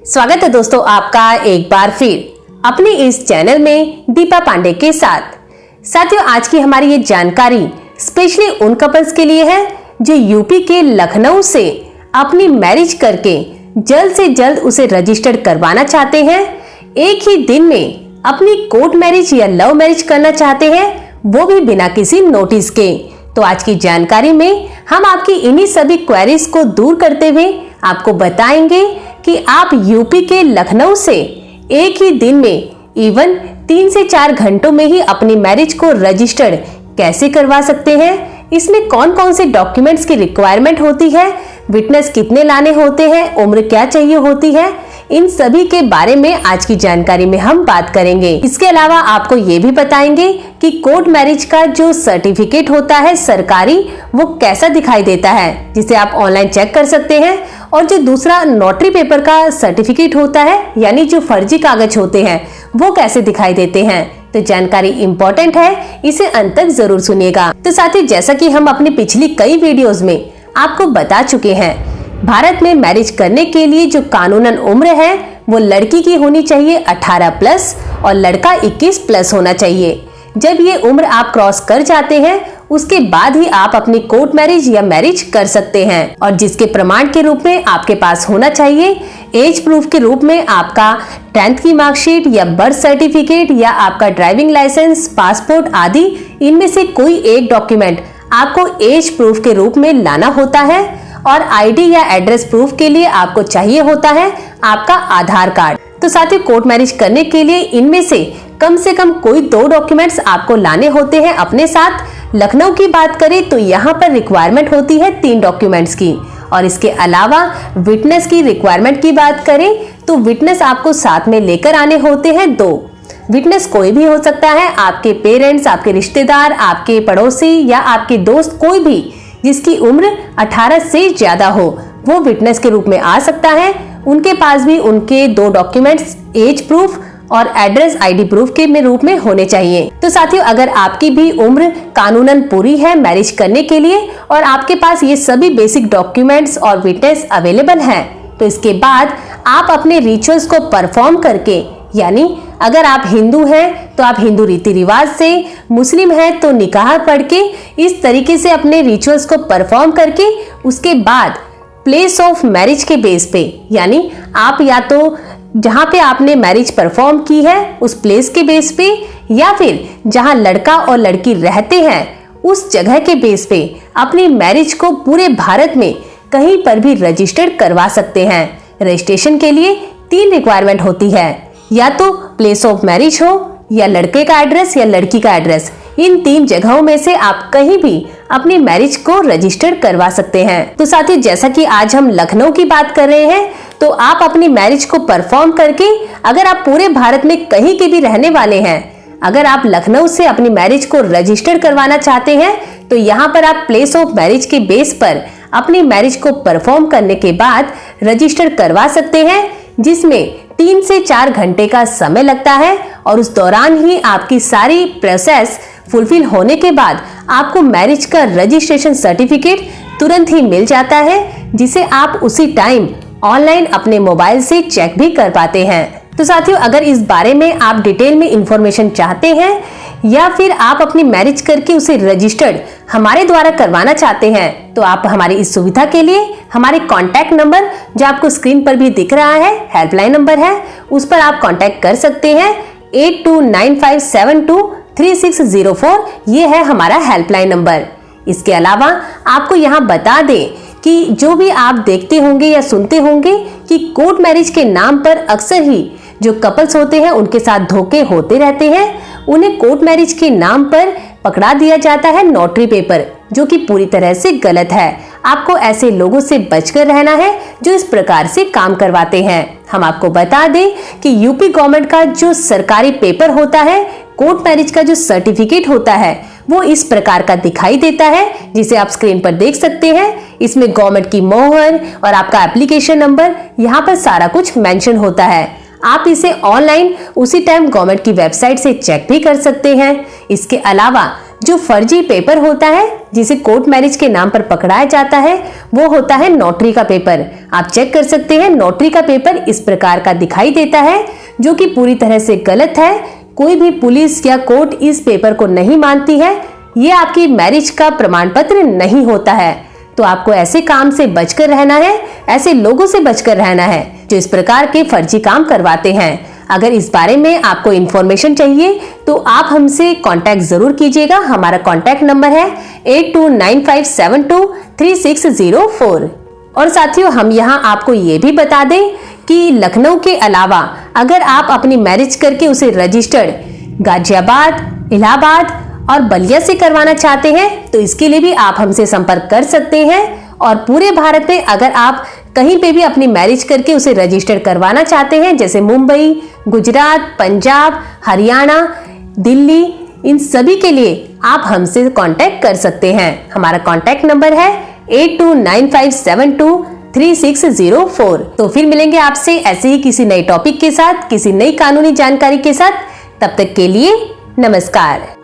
स्वागत है दोस्तों आपका एक बार फिर अपने इस चैनल में दीपा पांडे के साथ। साथियों, आज की हमारी ये जानकारी स्पेशली उन कपल्स के लिए है जो यूपी के लखनऊ से अपनी मैरिज करके जल्द से जल्द उसे रजिस्टर्ड करवाना चाहते हैं। एक ही दिन में अपनी कोर्ट मैरिज या लव मैरिज करना चाहते हैं, वो भी बिना किसी नोटिस के। तो आज की जानकारी में हम आपकी इन्हीं सभी क्वेरीज को दूर करते हुए आपको बताएंगे कि आप यूपी के लखनऊ से एक ही दिन में इवन 3 से 4 घंटों में ही अपनी मैरिज को रजिस्टर्ड कैसे करवा सकते हैं। इसमें कौन कौन से डॉक्यूमेंट्स की रिक्वायरमेंट होती है, विटनेस कितने लाने होते हैं, उम्र क्या चाहिए होती है, इन सभी के बारे में आज की जानकारी में हम बात करेंगे। इसके अलावा आपको ये भी बताएंगे कि कोर्ट मैरिज का जो सर्टिफिकेट होता है सरकारी, वो कैसा दिखाई देता है, जिसे आप ऑनलाइन चेक कर सकते हैं। और जो दूसरा नोटरी पेपर का सर्टिफिकेट होता है, यानी जो फर्जी कागज होते हैं, वो कैसे दिखाई देते हैं। तो जानकारी इंपॉर्टेंट है, इसे अंत तक जरूर सुनिएगा। तो साथ ही जैसा कि हम अपनी पिछली कई वीडियोस में आपको बता चुके हैं, भारत में मैरिज करने के लिए जो कानूनन उम्र है वो लड़की की होनी चाहिए 18+ और लड़का 21+ होना चाहिए। जब ये उम्र आप क्रॉस कर जाते हैं उसके बाद ही आप अपनी कोर्ट मैरिज या मैरिज कर सकते हैं। और जिसके प्रमाण के रूप में आपके पास होना चाहिए, एज प्रूफ के रूप में आपका 10th की मार्कशीट या बर्थ सर्टिफिकेट या आपका ड्राइविंग लाइसेंस, पासपोर्ट आदि, इनमें से कोई एक डॉक्यूमेंट आपको एज प्रूफ के रूप में लाना होता है। और आईडी या एड्रेस प्रूफ के लिए आपको चाहिए होता है आपका आधार कार्ड। तो साथियों, कोर्ट मैरिज करने के लिए इनमें से कम कोई 2 डॉक्यूमेंट्स आपको लाने होते हैं अपने साथ। लखनऊ की बात करें तो यहाँ पर रिक्वायरमेंट होती है 3 डॉक्यूमेंट्स की। और इसके अलावा विटनेस की रिक्वायरमेंट की बात करें तो विटनेस आपको साथ में लेकर आने होते हैं 2। विटनेस कोई भी हो सकता है, आपके पेरेंट्स, आपके रिश्तेदार, आपके पड़ोसी या आपके दोस्त, कोई भी जिसकी उम्र 18 से ज्यादा हो, वो विटनेस के रूप में आ सकता है। उनके पास भी उनके 2 डॉक्यूमेंट्स एज प्रूफ और एड्रेस आईडी प्रूफ के रूप में होने चाहिए। तो साथियों, अगर आपकी भी उम्र कानूनन पूरी है मैरिज करने के लिए और आपके पास ये सभी बेसिक डॉक्यूमेंट्स और विटनेस अवेलेबल हैं, तो इसके बाद आप अपने रिचुअल्स को परफॉर्म करके, यानी अगर आप हिंदू हैं तो आप हिंदू रीति रिवाज से, मुस्लिम हैं तो निकाह पढ़ के, इस तरीके से अपने रिचुअल्स को परफॉर्म करके उसके बाद प्लेस ऑफ मैरिज के बेस पे, यानी आप या तो जहां पे आपने मैरिज परफॉर्म की है उस प्लेस के बेस पे या फिर जहां लड़का और लड़की रहते हैं उस जगह के बेस पे अपनी मैरिज को पूरे भारत में कहीं पर भी रजिस्टर्ड करवा सकते हैं। रजिस्ट्रेशन के लिए 3 रिक्वायरमेंट होती है, या तो प्लेस ऑफ मैरिज हो, या लड़के का एड्रेस या लड़की का एड्रेस। इन 3 जगहों में से आप कहीं भी अपनी मैरिज को रजिस्टर करवा सकते हैं। तो साथियों, जैसा कि आज हम लखनऊ की बात कर रहे हैं, तो आप अपनी मैरिज को परफॉर्म करके, अगर आप पूरे भारत में कहीं के भी रहने वाले हैं, अगर आप लखनऊ से अपनी मैरिज को रजिस्टर करवाना चाहते हैं, तो यहाँ पर आप प्लेस ऑफ मैरिज के बेस पर अपनी मैरिज को परफॉर्म करने के बाद रजिस्टर करवा सकते हैं, जिसमें 3 से 4 घंटे का समय लगता है। और उस दौरान ही आपकी सारी प्रोसेस फुलफिल होने के बाद आपको मैरिज का रजिस्ट्रेशन सर्टिफिकेट तुरंत ही मिल जाता है, जिसे आप उसी टाइम ऑनलाइन अपने मोबाइल से चेक भी कर पाते हैं। तो साथियों, अगर इस बारे में आप डिटेल में इंफॉर्मेशन चाहते हैं या फिर आप अपनी मैरिज करके उसे रजिस्टर्ड हमारे द्वारा करवाना चाहते हैं, तो आप हमारी इस सुविधा के लिए हमारे कांटेक्ट नंबर, जो आपको स्क्रीन पर भी दिख रहा है, हेल्पलाइन नंबर है, उस पर आप कांटेक्ट कर सकते हैं। 8295723604 ये है हमारा हेल्पलाइन नंबर। इसके अलावा आपको यहाँ बता दें कि जो भी आप देखते होंगे या सुनते होंगे कि कोर्ट मैरिज के नाम पर अक्सर ही जो कपल्स होते हैं उनके साथ धोखे होते रहते हैं। उन्हें कोर्ट मैरिज के नाम पर पकड़ा दिया जाता है नोटरी पेपर, जो कि पूरी तरह से गलत है। आपको ऐसे लोगों से बचकर रहना है जो इस प्रकार से काम करवाते हैं। हम आपको बता दें कि यूपी गवर्नमेंट का जो सरकारी पेपर होता है, कोर्ट मैरिज का जो सर्टिफिकेट होता है, वो इस प्रकार का दिखाई देता है, जिसे आप स्क्रीन पर देख सकते हैं। इसमें गवर्नमेंट की मोहर और आपका एप्लीकेशन नंबर, यहाँ पर सारा कुछ मेंशन होता है। आप इसे ऑनलाइन उसी टाइम गवर्नमेंट की वेबसाइट से चेक भी कर सकते हैं। इसके अलावा जो फर्जी पेपर होता है जिसे कोर्ट मैरिज के नाम पर पकड़ाया जाता है वो होता है नोटरी का पेपर। आप चेक कर सकते हैं, नोटरी का पेपर इस प्रकार का दिखाई देता है, जो कि पूरी तरह से गलत है। कोई भी पुलिस या कोर्ट इस पेपर को नहीं मानती है। ये आपकी मैरिज का प्रमाण पत्र नहीं होता है। तो आपको ऐसे काम से बचकर रहना है, ऐसे लोगों से बचकर रहना है जो इस प्रकार के फर्जी काम करवाते हैं। अगर इस बारे में आपको इन्फॉर्मेशन चाहिए तो आप हमसे कांटेक्ट जरूर कीजिएगा। हमारा कांटेक्ट नंबर है 8295723604। और साथियों, हम यहाँ आपको ये भी बता दें कि लखनऊ के अलावा अगर आप अपनी मैरिज करके उसे रजिस्टर्ड गाजियाबाद, इलाहाबाद और बलिया से करवाना चाहते हैं तो इसके लिए भी आप हमसे संपर्क कर सकते हैं। और पूरे भारत में अगर आप कहीं पे भी अपनी मैरिज करके उसे रजिस्टर करवाना चाहते हैं, जैसे मुंबई, गुजरात, पंजाब, हरियाणा, दिल्ली, इन सभी के लिए आप हमसे कांटेक्ट कर सकते हैं। हमारा कांटेक्ट नंबर है 8295723604। तो फिर मिलेंगे आपसे ऐसे ही किसी नए टॉपिक के साथ, किसी नई कानूनी जानकारी के साथ। तब तक के लिए नमस्कार।